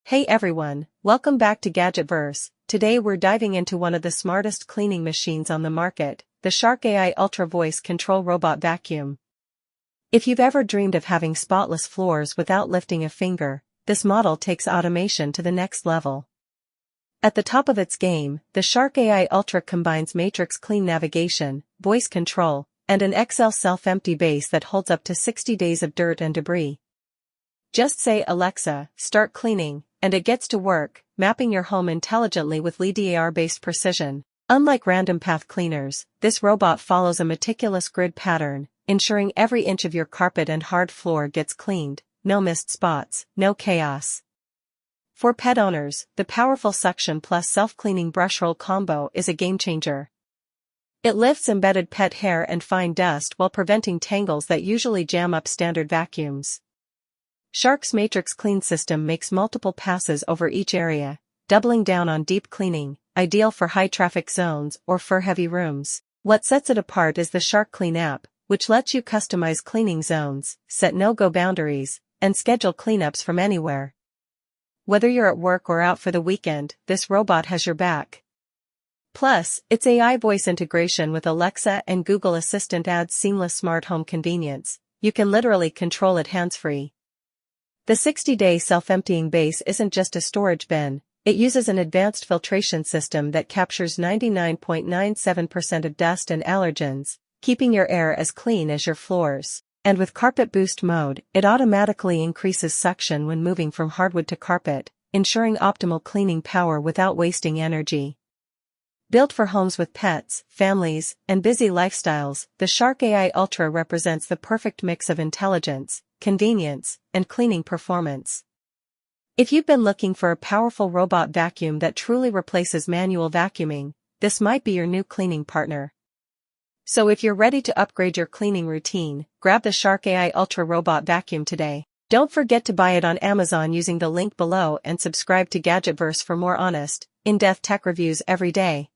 Hey everyone, welcome back to Gadgetverse. Today we're diving into one of the smartest cleaning machines on the market, the Shark AI Ultra Voice Control Robot Vacuum. If you've ever dreamed of having spotless floors without lifting a finger, this model takes automation to the next level. At the top of its game, the Shark AI Ultra combines matrix clean navigation, voice control, and an XL self-empty base that holds up to 60 days of dirt and debris. Just say Alexa, start cleaning, and it gets to work, mapping your home intelligently with LiDAR-based precision. Unlike random path cleaners, this robot follows a meticulous grid pattern, ensuring every inch of your carpet and hard floor gets cleaned, no missed spots, no chaos. For pet owners, the powerful suction plus self-cleaning brushroll combo is a game-changer. It lifts embedded pet hair and fine dust while preventing tangles that usually jam up standard vacuums. Shark's Matrix Clean system makes multiple passes over each area, doubling down on deep cleaning, ideal for high-traffic zones or fur-heavy rooms. What sets it apart is the SharkClean app, which lets you customize cleaning zones, set no-go boundaries, and schedule cleanups from anywhere. Whether you're at work or out for the weekend, this robot has your back. Plus, its AI voice integration with Alexa and Google Assistant adds seamless smart home convenience. You can literally control it hands-free. The 60-day self-emptying base isn't just a storage bin, it uses an advanced filtration system that captures 99.97% of dust and allergens, keeping your air as clean as your floors. And with Carpet Boost mode, it automatically increases suction when moving from hardwood to carpet, ensuring optimal cleaning power without wasting energy. Built for homes with pets, families, and busy lifestyles, the Shark AI Ultra represents the perfect mix of intelligence, convenience, and cleaning performance. If you've been looking for a powerful robot vacuum that truly replaces manual vacuuming, this might be your new cleaning partner. So if you're ready to upgrade your cleaning routine, grab the Shark AI Ultra Robot Vacuum today. Don't forget to buy it on Amazon using the link below and subscribe to Gadgetverse for more honest, in-depth tech reviews every day.